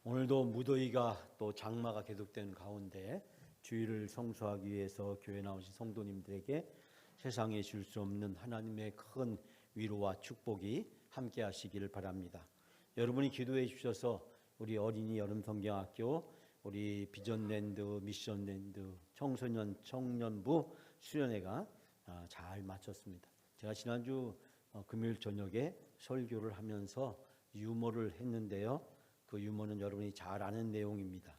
오늘도 무더위가 또 장마가 계속되는 가운데 주일을 성수하기 위해서 교회 나오신 성도님들에게 세상에 줄 수 없는 하나님의 큰 위로와 축복이 함께 하시기를 바랍니다. 여러분이 기도해 주셔서 우리 어린이 여름성경학교, 우리 비전랜드, 미션랜드, 청소년, 청년부 수련회가 잘 마쳤습니다. 제가 지난주 금요일 저녁에 설교를 하면서 유머를 했는데요. 그 유머는 여러분이 잘 아는 내용입니다.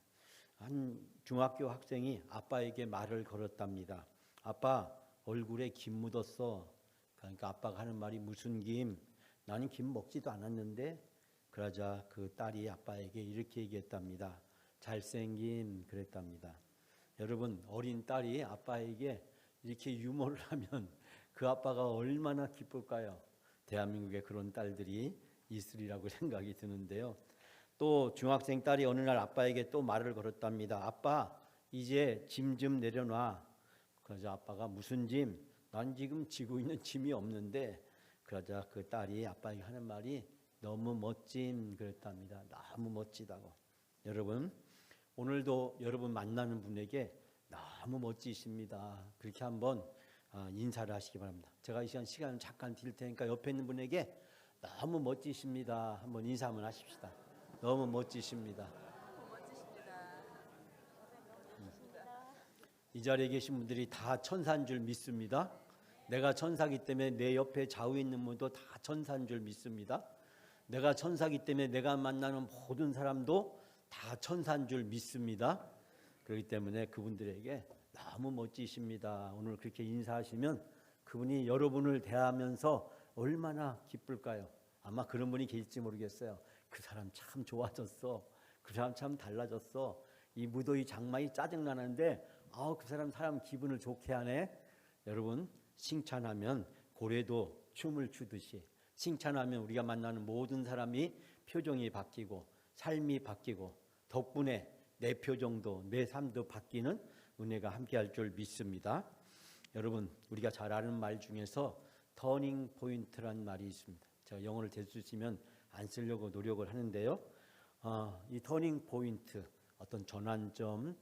한 중학교 학생이 아빠에게 말을 걸었답니다. 아빠, 얼굴에 김 묻었어. 그러니까 아빠가 하는 말이 무슨 김? 나는 김 먹지도 않았는데. 그러자 그 딸이 아빠에게 이렇게 얘기했답니다. 잘생김 그랬답니다. 여러분, 어린 딸이 아빠에게 이렇게 유머를 하면 그 아빠가 얼마나 기쁠까요? 대한민국에 그런 딸들이 있으리라고 생각이 드는데요. 또 중학생 딸이 어느 날 아빠에게 또 말을 걸었답니다. 아빠, 이제 짐 좀 내려놔. 그러자 아빠가 무슨 짐? 난 지금 지고 있는 짐이 없는데. 그러자 그 딸이 아빠에게 하는 말이 너무 멋짐 그랬답니다. 너무 멋지다고. 여러분, 오늘도 여러분 만나는 분에게 너무 멋지십니다. 그렇게 한번 인사를 하시기 바랍니다. 제가 이 시간을 잠깐 드릴 테니까 옆에 있는 분에게 너무 멋지십니다. 한번 인사 한번 하십시다. 너무 멋지십니다. 이 자리에 계신 분들이 다 천사인 줄 믿습니다. 내가 천사기 때문에 내 옆에 좌우에 있는 분도 다 천사인 줄 믿습니다. 내가 천사기 때문에 내가 만나는 모든 사람도 다 천사인 줄 믿습니다. 그렇기 때문에 그분들에게 너무 멋지십니다. 오늘 그렇게 인사하시면 그분이 여러분을 대하면서 얼마나 기쁠까요? 아마 그런 분이 계실지 모르겠어요. 그 사람 참 좋아졌어. 그 사람 참 달라졌어. 이 무더위 장마이 짜증나는데 그 사람 기분을 좋게 하네. 여러분, 칭찬하면 고래도 춤을 추듯이 칭찬하면 우리가 만나는 모든 사람이 표정이 바뀌고 삶이 바뀌고 덕분에 내 표정도 내 삶도 바뀌는 은혜가 함께할 줄 믿습니다. 여러분, 우리가 잘 아는 말 중에서 터닝 포인트란 말이 있습니다. 제가 영어를 대수시면 안 쓰려고 노력을 하는데요. 이 터닝 포인트, 어떤 전환점,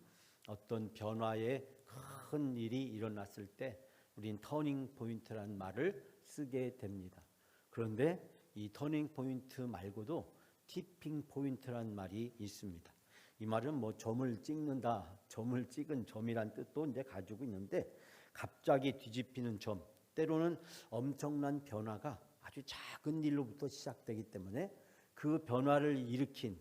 어떤 변화의 큰 일이 일어났을 때 우린 터닝 포인트라는 말을 쓰게 됩니다. 그런데 이 터닝 포인트 말고도 티핑 포인트라는 말이 있습니다. 이 말은 점을 찍는다, 점을 찍은 점이란 뜻도 이제 가지고 있는데 갑자기 뒤집히는 점, 때로는 엄청난 변화가 아주 작은 일로부터 시작되기 때문에 그 변화를 일으킨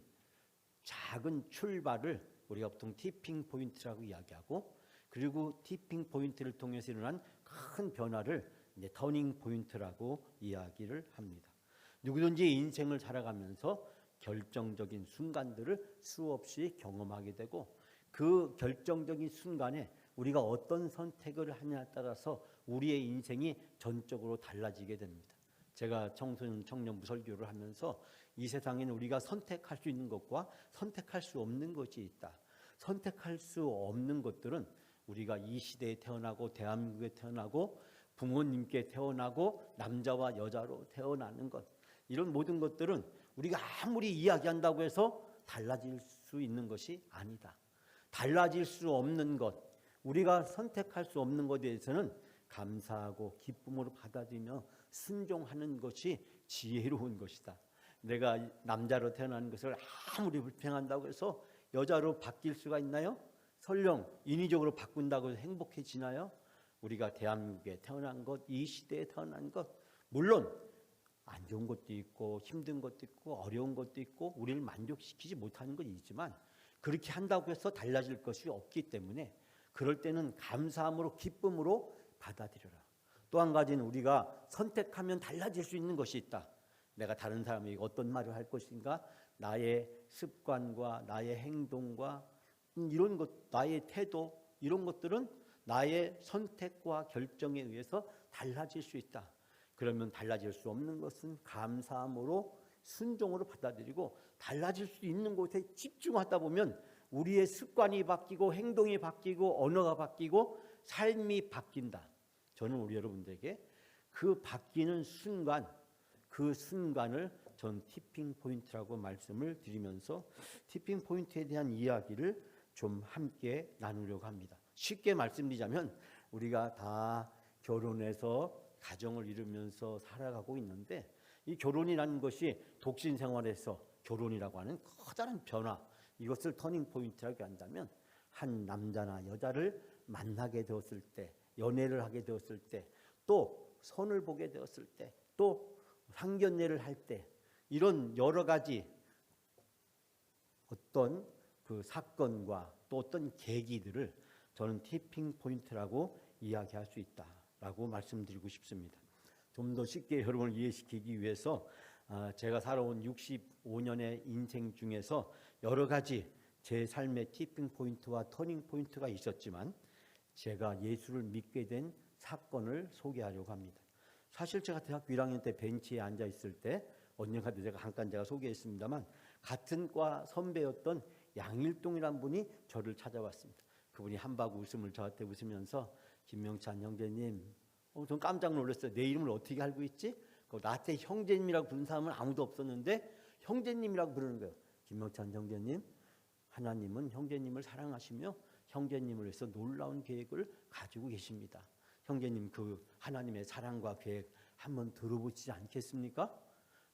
작은 출발을 우리가 보통 티핑 포인트라고 이야기하고, 그리고 티핑 포인트를 통해서 일어난 큰 변화를 이제 터닝 포인트라고 이야기를 합니다. 누구든지 인생을 살아가면서 결정적인 순간들을 수없이 경험하게 되고 그 결정적인 순간에 우리가 어떤 선택을 하냐에 따라서 우리의 인생이 전적으로 달라지게 됩니다. 제가 청소년 청년부 설교를 하면서 이 세상에는 우리가 선택할 수 있는 것과 선택할 수 없는 것이 있다. 선택할 수 없는 것들은 우리가 이 시대에 태어나고 대한민국에 태어나고 부모님께 태어나고 남자와 여자로 태어나는 것, 이런 모든 것들은 우리가 아무리 이야기한다고 해서 달라질 수 있는 것이 아니다. 달라질 수 없는 것, 우리가 선택할 수 없는 것에 대해서는 감사하고 기쁨으로 받아들이며 순종하는 것이 지혜로운 것이다. 내가 남자로 태어나는 것을 아무리 불평한다고 해서 여자로 바뀔 수가 있나요? 설령 인위적으로 바꾼다고 해서 행복해지나요? 우리가 대한민국에 태어난 것, 이 시대에 태어난 것, 물론 안 좋은 것도 있고 힘든 것도 있고 어려운 것도 있고 우리를 만족시키지 못하는 것이 있지만 그렇게 한다고 해서 달라질 것이 없기 때문에 그럴 때는 감사함으로 기쁨으로 받아들여라. 또 한 가지는 우리가 선택하면 달라질 수 있는 것이 있다. 내가 다른 사람에게 어떤 말을 할 것인가, 나의 습관과 나의 행동과 이런 것, 나의 태도, 이런 것들은 나의 선택과 결정에 의해서 달라질 수 있다. 그러면 달라질 수 없는 것은 감사함으로 순종으로 받아들이고 달라질 수 있는 곳에 집중하다 보면 우리의 습관이 바뀌고 행동이 바뀌고 언어가 바뀌고 삶이 바뀐다. 저는 우리 여러분들에게 그 바뀌는 순간, 그 순간을 전 티핑 포인트라고 말씀을 드리면서 티핑 포인트에 대한 이야기를 좀 함께 나누려고 합니다. 쉽게 말씀드리자면 우리가 다 결혼해서 가정을 이루면서 살아가고 있는데, 이 결혼이라는 것이 독신 생활에서 결혼이라고 하는 커다란 변화, 이것을 터닝 포인트라고 한다면, 한 남자나 여자를 만나게 되었을 때, 연애를 하게 되었을 때, 또 선을 보게 되었을 때, 또 상견례를 할 때, 이런 여러 가지 어떤 그 사건과 또 어떤 계기들을 저는 티핑 포인트라고 이야기할 수 있다라고 말씀드리고 싶습니다. 좀 더 쉽게 여러분을 이해시키기 위해서 제가 살아온 65년의 인생 중에서 여러 가지 제 삶의 티핑 포인트와 터닝 포인트가 있었지만, 제가 예수를 믿게 된 사건을 소개하려고 합니다. 사실 제가 대학교 1학년 때 벤치에 앉아 있을 때, 언젠가도 제가 잠깐 소개했습니다만, 같은 과 선배였던 양일동이라는 분이 저를 찾아왔습니다. 그분이 한바구 웃음을 저한테 웃으면서, 김명찬 형제님, 전 깜짝 놀랐어요. 내 이름을 어떻게 알고 있지? 나한테 형제님이라고 부르는 사람은 아무도 없었는데 형제님이라고 부르는 거예요. 김명찬 형제님, 하나님은 형제님을 사랑하시며 형제님을 위해서 놀라운 계획을 가지고 계십니다. 형제님, 그 하나님의 사랑과 계획 한번 들어보시지 않겠습니까?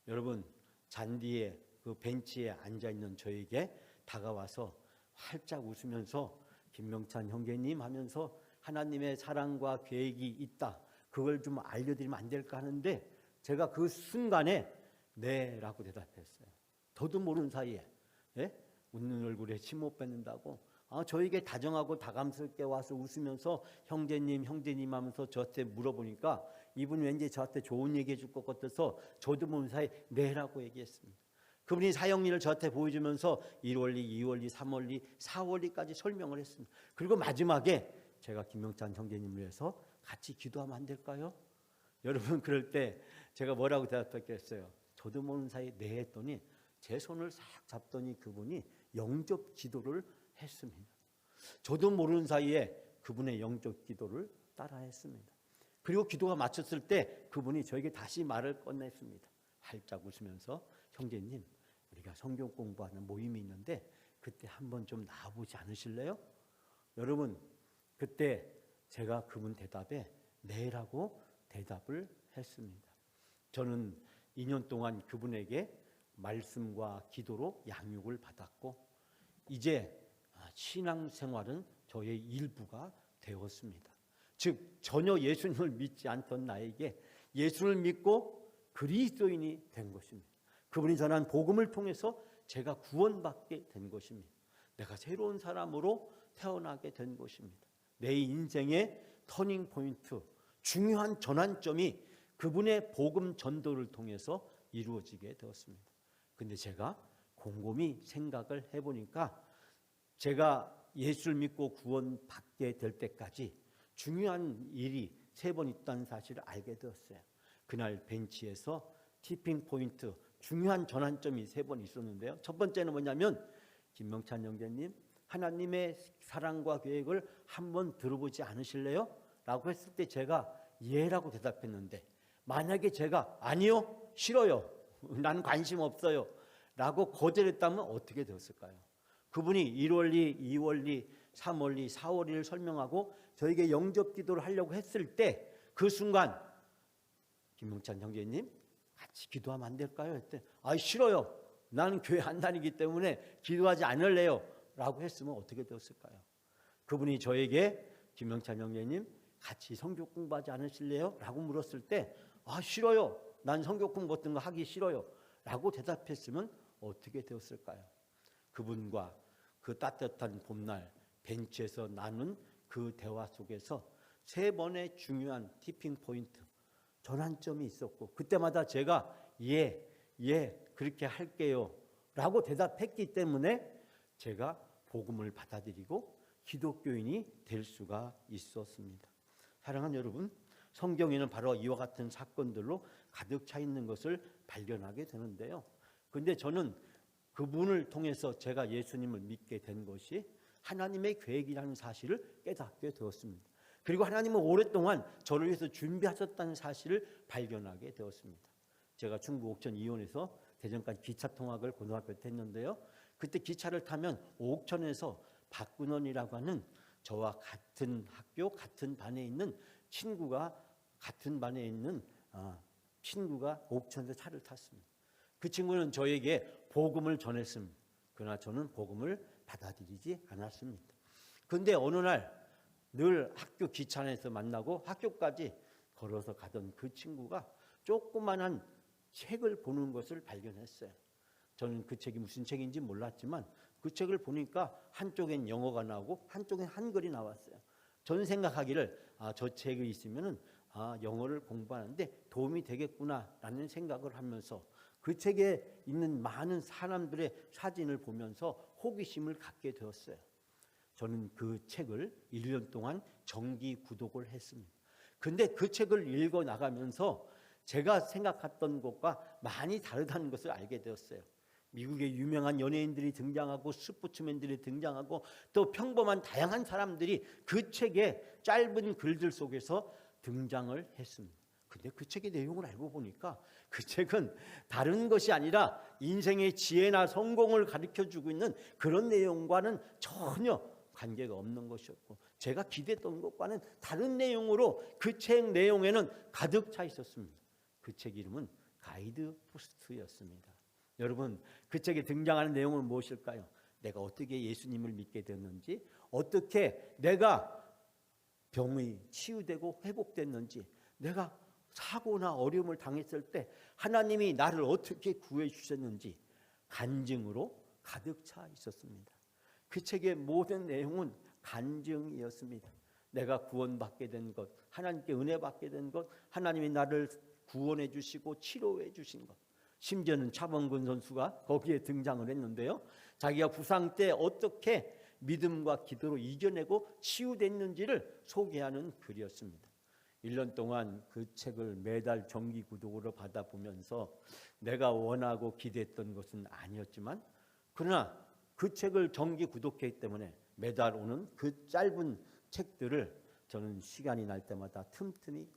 여러분, 잔디에 그 벤치에 앉아 있는 저에게 다가와서 활짝 웃으면서 김명찬 형제님 하면서 하나님의 사랑과 계획이 있다, 그걸 좀 알려드리면 안 될까 하는데, 제가 그 순간에 네라고 대답했어요. 저도 모르는 사이에 웃는 얼굴에 침 못 뱉는다고 저에게 다정하고 다감스럽게 와서 웃으면서 형제님 형제님 하면서 저한테 물어보니까, 이분이 왠지 저한테 좋은 얘기 해줄 것 같아서 저도 모르는 사이에 네라고 얘기했습니다. 그분이 사형리를 저한테 보여주면서 1월리, 2월리, 3월리, 4월리까지 설명을 했습니다. 그리고 마지막에 제가 김명찬 형제님을 위해서 같이 기도하면 안 될까요? 여러분, 그럴 때 제가 뭐라고 대답했겠어요? 저도 모르는 사이에 네 했더니 제 손을 싹 잡더니 그분이 영접 기도를 했습니다. 저도 모르는 사이에 그분의 영접 기도를 따라했습니다. 그리고 기도가 마쳤을 때 그분이 저에게 다시 말을 꺼냈습니다. 활짝 웃으면서, 형제님, 우리가 성경 공부하는 모임이 있는데 그때 한번 좀 나와보지 않으실래요? 여러분, 그때 제가 그분 대답에 네라고 대답을 했습니다. 저는 2년 동안 그분에게 말씀과 기도로 양육을 받았고, 이제 신앙생활은 저의 일부가 되었습니다. 즉, 전혀 예수님을 믿지 않던 나에게 예수를 믿고 그리스도인이 된 것입니다. 그분이 전한 복음을 통해서 제가 구원받게 된 것입니다. 내가 새로운 사람으로 태어나게 된 것입니다. 내 인생의 터닝 포인트, 중요한 전환점이 그분의 복음 전도를 통해서 이루어지게 되었습니다. 근데 제가 곰곰이 생각을 해보니까, 제가 예수를 믿고 구원받게 될 때까지 중요한 일이 3번 있다는 사실을 알게 되었어요. 그날 벤치에서 티핑 포인트, 중요한 전환점이 3번 있었는데요. 첫 번째는 뭐냐면, 김명찬 형제님, 하나님의 사랑과 계획을 한번 들어보지 않으실래요? 라고 했을 때 제가 예라고 대답했는데, 만약에 제가 아니요, 싫어요, 난 관심 없어요 라고 거절했다면 어떻게 되었을까요? 그분이 1월리, 2월리, 3월리, 4월리를 설명하고 저에게 영접 기도를 하려고 했을 때, 그 순간 김명찬 형제님, 같이 기도하면 안 될까요? 했더니 싫어요, 나는 교회 안 다니기 때문에 기도하지 않을래요 라고 했으면 어떻게 되었을까요? 그분이 저에게 김명찬 형제님, 같이 성경 공부하지 않으실래요? 라고 물었을 때 싫어요, 난 성경 공부 같은 거 하기 싫어요 라고 대답했으면 어떻게 되었을까요? 그분과 그 따뜻한 봄날 벤치에서 나눈 그 대화 속에서 3번의 중요한 티핑 포인트, 전환점이 있었고, 그때마다 제가 예, 그렇게 할게요 라고 대답했기 때문에 제가 복음을 받아들이고 기독교인이 될 수가 있었습니다. 사랑하는 여러분, 성경에는 바로 이와 같은 사건들로 가득 차 있는 것을 발견하게 되는데요. 그런데 저는 그분을 통해서 제가 예수님을 믿게 된 것이 하나님의 계획이라는 사실을 깨닫게 되었습니다. 그리고 하나님은 오랫동안 저를 위해서 준비하셨다는 사실을 발견하게 되었습니다. 제가 충북 옥천 이원에서 대전까지 기차 통학을 고등학교 때 했는데요. 그때 기차를 타면 옥천에서 박근원이라고 하는 저와 같은 학교 같은 반에 있는 친구가 옥천에서 차를 탔습니다. 그 친구는 저에게 복음을 전했습니다. 그러나 저는 복음을 받아들이지 않았습니다. 그런데 어느 날 늘 학교 기차 안에서 만나고 학교까지 걸어서 가던 그 친구가 조그만한 책을 보는 것을 발견했어요. 저는 그 책이 무슨 책인지 몰랐지만 그 책을 보니까 한쪽엔 영어가 나오고 한쪽엔 한글이 나왔어요. 저는 생각하기를 저 책이 있으면은 영어를 공부하는데 도움이 되겠구나라는 생각을 하면서 그 책에 있는 많은 사람들의 사진을 보면서 호기심을 갖게 되었어요. 저는 그 책을 1년 동안 정기 구독을 했습니다. 근데 그 책을 읽어 나가면서 제가 생각했던 것과 많이 다르다는 것을 알게 되었어요. 미국의 유명한 연예인들이 등장하고 스포츠맨들이 등장하고 또 평범한 다양한 사람들이 그 책의 짧은 글들 속에서 등장을 했습니다. 근데 그 책의 내용을 알고 보니까 그 책은 다른 것이 아니라 인생의 지혜나 성공을 가르쳐주고 있는 그런 내용과는 전혀 관계가 없는 것이었고 제가 기대했던 것과는 다른 내용으로 그 책 내용에는 가득 차 있었습니다. 그 책 이름은 가이드 포스트였습니다. 여러분, 그 책에 등장하는 내용은 무엇일까요? 내가 어떻게 예수님을 믿게 됐는지, 어떻게 내가 병이 치유되고 회복됐는지, 내가 사고나 어려움을 당했을 때 하나님이 나를 어떻게 구해 주셨는지 간증으로 가득 차 있었습니다. 그 책의 모든 내용은 간증이었습니다. 내가 구원받게 된 것, 하나님께 은혜 받게 된 것, 하나님이 나를 구원해 주시고 치료해 주신 것. 심지어는 차범근 선수가 거기에 등장을 했는데요. 자기가 부상 때 어떻게 믿음과 기도로 이겨내고 치유됐는지를 소개하는 글이었습니다. 1년 동안 그 책을 매달 정기 구독으로 받아보면서 내가 원하고 기대했던 것은 아니었지만 그러나 그 책을 정기 구독했기 때문에 매달 오는 그 짧은 책들을 저는 시간이 날 때마다 틈틈이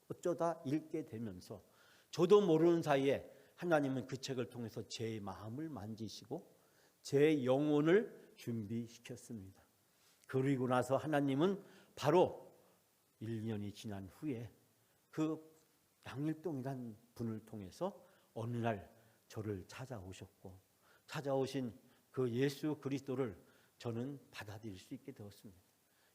어쩌다 읽게 되면서 저도 모르는 사이에 하나님은 그 책을 통해서 제 마음을 만지시고 제 영혼을 준비시켰습니다. 그리고 나서 하나님은 바로 1년이 지난 후에 그 양일동이란 분을 통해서 어느 날 저를 찾아오셨고 찾아오신 그 예수 그리스도를 저는 받아들일 수 있게 되었습니다.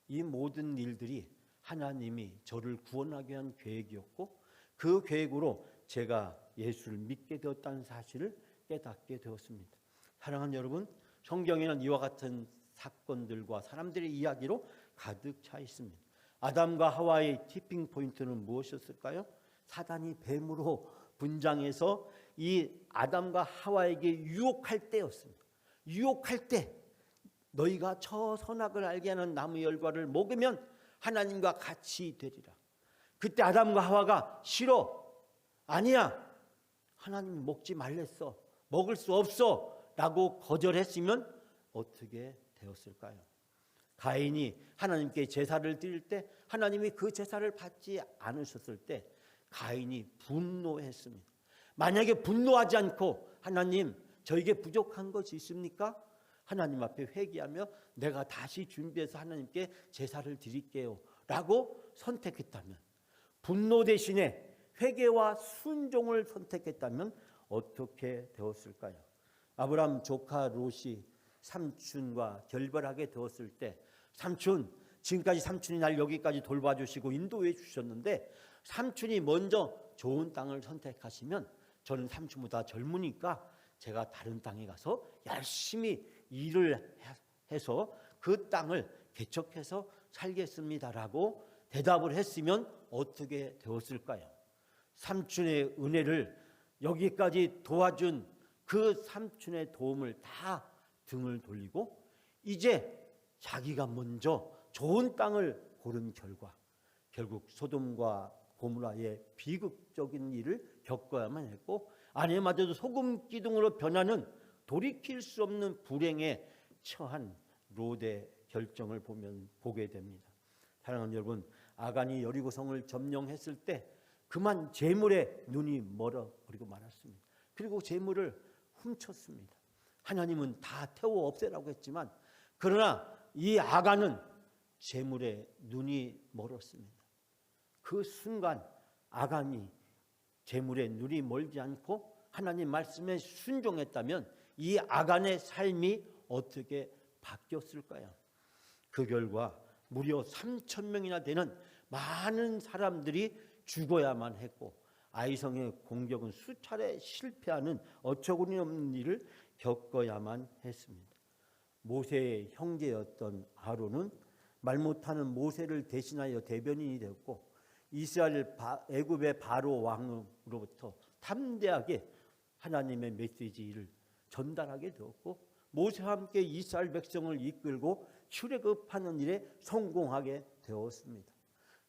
이 모든 일들이 하나님이 저를 구원하기 위한 계획이었고 그 계획으로 제가 예수를 믿게 되었다는 사실을 깨닫게 되었습니다. 사랑하는 여러분, 성경에는 이와 같은 사건들과 사람들의 이야기로 가득 차 있습니다. 아담과 하와의 티핑 포인트는 무엇이었을까요? 사단이 뱀으로 분장해서 이 아담과 하와에게 유혹할 때였습니다. 유혹할 때 너희가 저 선악을 알게 하는 나무 열과를 먹으면 하나님과 같이 되리라. 그때 아담과 하와가 싫어, 아니야, 하나님 먹지 말랬어, 먹을 수 없어 라고 거절했으면 어떻게 되었을까요? 가인이 하나님께 제사를 드릴 때 하나님이 그 제사를 받지 않으셨을 때 가인이 분노했습니다. 만약에 분노하지 않고 하나님 저에게 부족한 것이 있습니까? 하나님 앞에 회개하며 내가 다시 준비해서 하나님께 제사를 드릴게요 라고 선택했다면, 분노 대신에 회개와 순종을 선택했다면 어떻게 되었을까요? 아브라함 조카 롯이 삼촌과 결별하게 되었을 때 삼촌, 지금까지 삼촌이 날 여기까지 돌봐주시고 인도해 주셨는데 삼촌이 먼저 좋은 땅을 선택하시면 저는 삼촌보다 젊으니까 제가 다른 땅에 가서 열심히 일을 해서 그 땅을 개척해서 살겠습니다라고 대답을 했으면 어떻게 되었을까요? 삼촌의 은혜를 여기까지 도와준 그 삼촌의 도움을 다 등을 돌리고 이제 자기가 먼저 좋은 땅을 고른 결과 결국 소돔과 고모라의 비극적인 일을 겪어야만 했고 아내마저도 소금 기둥으로 변하는 돌이킬 수 없는 불행에 처한 롯의 결정을 보게 됩니다. 사랑하는 여러분, 아간이 여리고성을 점령했을 때 그만 재물에 눈이 멀어버리고 말았습니다. 그리고 재물을 훔쳤습니다. 하나님은 다 태워 없애라고 했지만 그러나 이 아간은 재물에 눈이 멀었습니다. 그 순간 아간이 재물에 눈이 멀지 않고 하나님 말씀에 순종했다면 이 아간의 삶이 어떻게 바뀌었을까요? 그 결과 무려 3,000명이나 되는 많은 사람들이 죽어야만 했고 아이성의 공격은 수차례 실패하는 어처구니없는 일을 겪어야만 했습니다. 모세의 형제였던 아론은 말 못하는 모세를 대신하여 대변인이 되었고 이스라엘 애굽의 바로 왕으로부터 담대하게 하나님의 메시지를 전달하게 되었고 모세와 함께 이스라엘 백성을 이끌고 출애굽하는 일에 성공하게 되었습니다.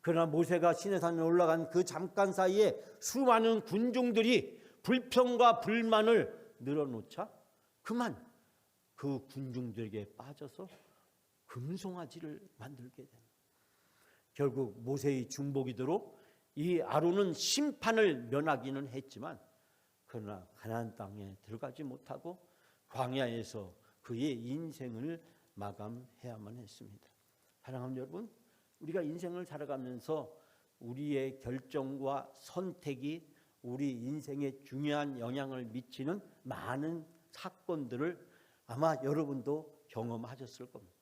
그러나 모세가 시내산에 올라간 그 잠깐 사이에 수많은 군중들이 불평과 불만을 늘어놓자 그만 그 군중들에게 빠져서 금송아지를 만들게 됩니다. 결국 모세의 중보기도로 이 아론은 심판을 면하기는 했지만 그러나 가나안 땅에 들어가지 못하고 광야에서 그의 인생을 마감해야만 했습니다. 사랑하는 여러분, 우리가 인생을 살아가면서 우리의 결정과 선택이 우리 인생에 중요한 영향을 미치는 많은 사건들을 아마 여러분도 경험하셨을 겁니다.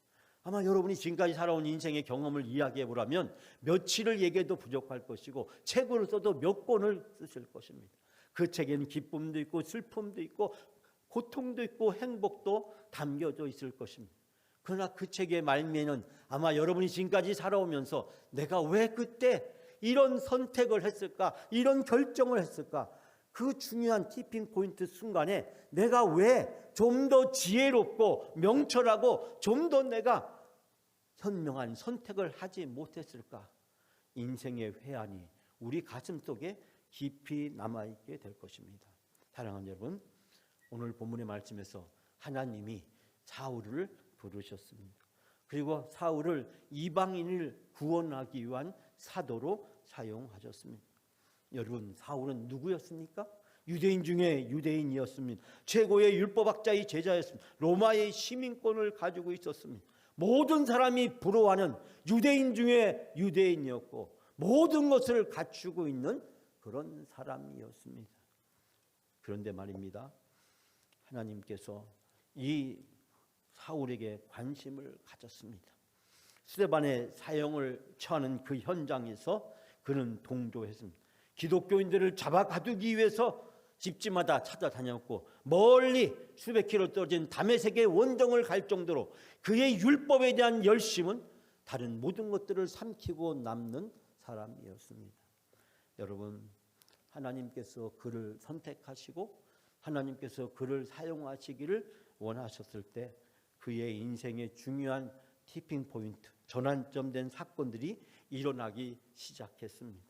아마 여러분이 지금까지 살아온 인생의 경험을 이야기해 보라면 며칠을 얘기해도 부족할 것이고 책으로 써도 몇 권을 쓰실 것입니다. 그 책에는 기쁨도 있고 슬픔도 있고 고통도 있고 행복도 담겨져 있을 것입니다. 그러나 그 책의 말미에는 아마 여러분이 지금까지 살아오면서 내가 왜 그때 이런 선택을 했을까, 이런 결정을 했을까, 그 중요한 티핑 포인트 순간에 내가 왜 좀 더 지혜롭고 명철하고 좀 더 내가 현명한 선택을 하지 못했을까, 인생의 회한이 우리 가슴 속에 깊이 남아있게 될 것입니다. 사랑하는 여러분, 오늘 본문의 말씀에서 하나님이 사울을 부르셨습니다. 그리고 사울을 이방인을 구원하기 위한 사도로 사용하셨습니다. 여러분, 사울은 누구였습니까? 유대인 중에 유대인이었습니다. 최고의 율법학자의 제자였습니다. 로마의 시민권을 가지고 있었습니다. 모든 사람이 부러워하는 유대인 중에 유대인이었고 모든 것을 갖추고 있는 그런 사람이었습니다. 그런데 말입니다, 하나님께서 이 사울에게 관심을 가졌습니다. 스데반의 사형을 처하는 그 현장에서 그는 동조했습니다. 기독교인들을 잡아 가두기 위해서 집집마다 찾아다녔고 멀리 수백 킬로 떨어진 다메섹의 원정을 갈 정도로 그의 율법에 대한 열심은 다른 모든 것들을 삼키고 남는 사람이었습니다. 여러분, 하나님께서 그를 선택하시고 하나님께서 그를 사용하시기를 원하셨을 때 그의 인생의 중요한 티핑 포인트, 전환점 된 사건들이 일어나기 시작했습니다.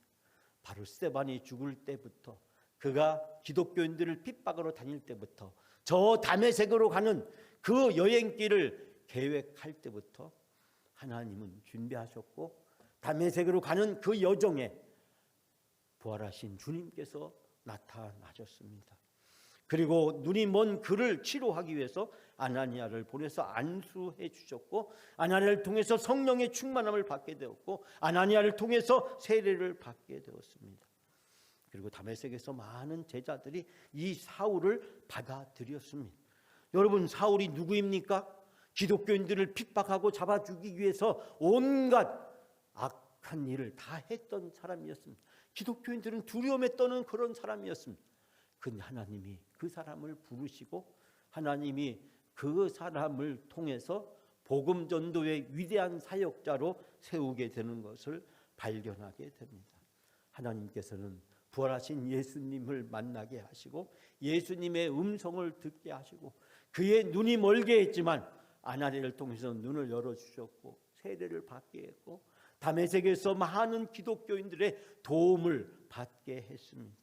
바로 스데반이 죽을 때부터, 그가 기독교인들을 핍박으로 다닐 때부터, 저 다메섹으로 가는 그 여행길을 계획할 때부터 하나님은 준비하셨고 다메섹으로 가는 그 여정에 부활하신 주님께서 나타나셨습니다. 그리고 눈이 먼 그를 치료하기 위해서 아나니아를 보내서 안수해 주셨고 아나니아를 통해서 성령의 충만함을 받게 되었고 아나니아를 통해서 세례를 받게 되었습니다. 그리고 다메섹에서 많은 제자들이 이 사울을 받아들였습니다. 여러분, 사울이 누구입니까? 기독교인들을 핍박하고 잡아 죽이기 위해서 온갖 악한 일을 다 했던 사람이었습니다. 기독교인들은 두려움에 떠는 그런 사람이었습니다. 근데 하나님이 그 사람을 부르시고 하나님이 그 사람을 통해서 복음 전도의 위대한 사역자로 세우게 되는 것을 발견하게 됩니다. 하나님께서는 부활하신 예수님을 만나게 하시고 예수님의 음성을 듣게 하시고 그의 눈이 멀게 했지만 아나니아를 통해서 눈을 열어주셨고 세례를 받게 했고 다메섹에서 많은 기독교인들의 도움을 받게 했습니다.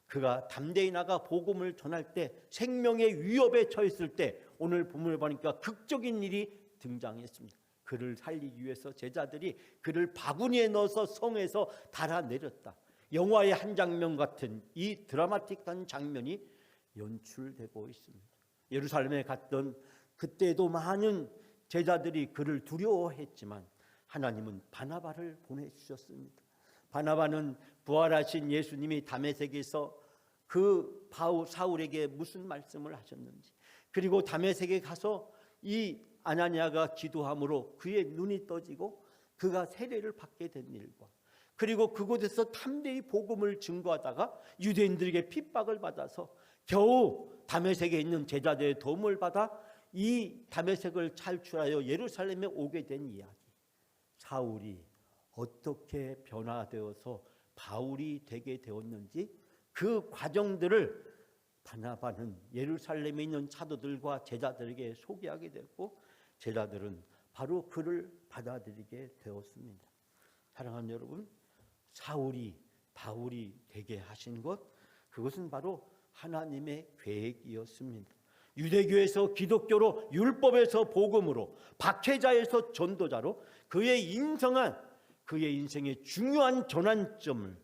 그가 담대히 나가 복음을 전할 때 생명의 위협에 처했을 때 오늘 본문을 보니까 극적인 일이 등장했습니다. 그를 살리기 위해서 제자들이 그를 바구니에 넣어서 성에서 달아내렸다. 영화의 한 장면 같은 이 드라마틱한 장면이 연출되고 있습니다. 예루살렘에 갔던 그때도 많은 제자들이 그를 두려워했지만 하나님은 바나바를 보내주셨습니다. 바나바는 부활하신 예수님이 다메섹에서 그 사울에게 무슨 말씀을 하셨는지, 그리고 다메섹에 가서 이 아나니아가 기도함으로 그의 눈이 떠지고 그가 세례를 받게 된 일과, 그리고 그곳에서 담대히 복음을 증거하다가 유대인들에게 핍박을 받아서 겨우 다메섹에 있는 제자들의 도움을 받아 이 다메섹을 탈출하여 예루살렘에 오게 된 이야기. 사울이 어떻게 변화되어서 바울이 되게 되었는지 그 과정들을 바나바는 예루살렘에 있는 사도들과 제자들에게 소개하게 됐고, 제자들은 바로 그를 받아들이게 되었습니다. 사랑하는 여러분, 사울이 바울이 되게 하신 것, 그것은 바로 하나님의 계획이었습니다. 유대교에서 기독교로, 율법에서 복음으로, 박해자에서 전도자로 그의 인생의 중요한 전환점을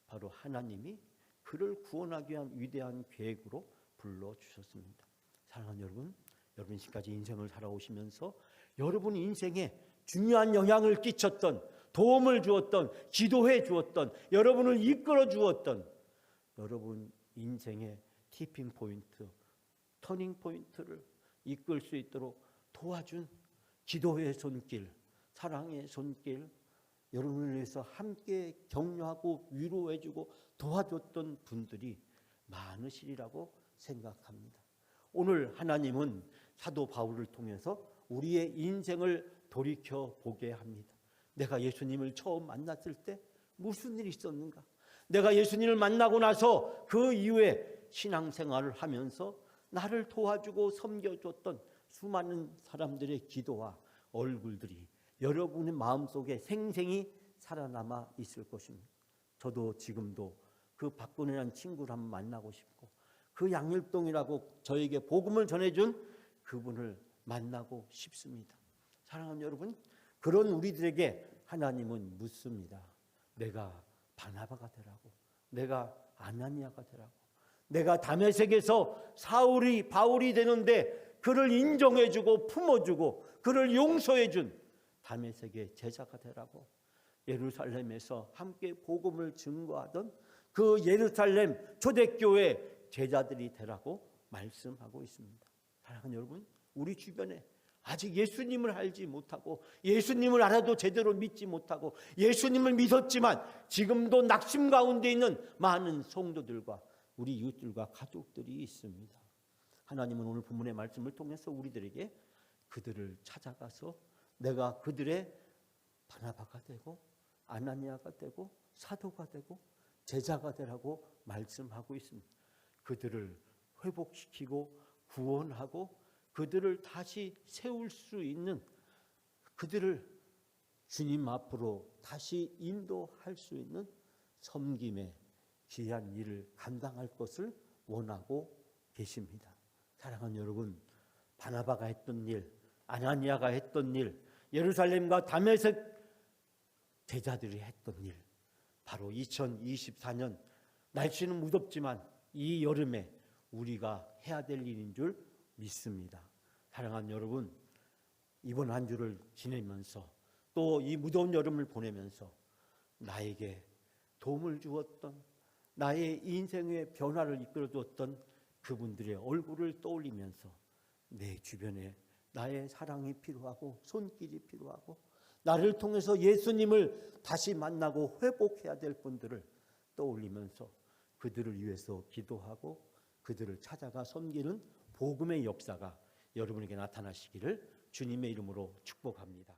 바로 하나님이 그를 구원하기 위한 위대한 계획으로 불러주셨습니다. 사랑하는 여러분, 여러분 지금까지 인생을 살아오시면서 여러분 인생에 중요한 영향을 끼쳤던, 도움을 주었던, 기도해 주었던, 여러분을 이끌어 주었던, 여러분 인생의 티핑 포인트, 터닝 포인트를 이끌 수 있도록 도와준 기도의 손길, 사랑의 손길, 여러분을 위해서 함께 격려하고 위로해주고 도와줬던 분들이 많으시리라고 생각합니다. 오늘 하나님은 사도 바울을 통해서 우리의 인생을 돌이켜 보게 합니다. 내가 예수님을 처음 만났을 때 무슨 일이 있었는가? 내가 예수님을 만나고 나서 그 이후에 신앙생활을 하면서 나를 도와주고 섬겨줬던 수많은 사람들의 기도와 얼굴들이 여러분의 마음속에 생생히 살아남아 있을 것입니다. 저도 지금도 그 박근혜라는 친구를 한번 만나고 싶고, 그 양일동이라고 저에게 복음을 전해준 그분을 만나고 싶습니다. 사랑하는 여러분, 그런 우리들에게 하나님은 묻습니다. 내가 바나바가 되라고, 내가 아나니아가 되라고, 내가 다메섹에서 바울이 되는데 그를 인정해주고 품어주고 그를 용서해준 다메섹의 제자가 되라고, 예루살렘에서 함께 복음을 증거하던 그 예루살렘 초대교회 제자들이 되라고 말씀하고 있습니다. 사랑하는 여러분, 우리 주변에 아직 예수님을 알지 못하고, 예수님을 알아도 제대로 믿지 못하고, 예수님을 믿었지만 지금도 낙심 가운데 있는 많은 성도들과 우리 이웃들과 가족들이 있습니다. 하나님은 오늘 본문의 말씀을 통해서 우리들에게 그들을 찾아가서 내가 그들의 바나바가 되고 아나니아가 되고 사도가 되고 제자가 되라고 말씀하고 있습니다. 그들을 회복시키고 구원하고 그들을 다시 세울 수 있는, 그들을 주님 앞으로 다시 인도할 수 있는 섬김의 귀한 일을 감당할 것을 원하고 계십니다. 사랑하는 여러분, 바나바가 했던 일, 아나니아가 했던 일, 예루살렘과 다메섹 제자들이 했던 일, 바로 2024년 날씨는 무덥지만 이 여름에 우리가 해야 될 일인 줄 믿습니다. 사랑하는 여러분, 이번 한 주를 지내면서 또 이 무더운 여름을 보내면서 나에게 도움을 주었던, 나의 인생의 변화를 이끌어 주었던 그분들의 얼굴을 떠올리면서 내 주변에 나의 사랑이 필요하고 손길이 필요하고 나를 통해서 예수님을 다시 만나고 회복해야 될 분들을 떠올리면서 그들을 위해서 기도하고 그들을 찾아가 섬기는 복음의 역사가 여러분에게 나타나시기를 주님의 이름으로 축복합니다.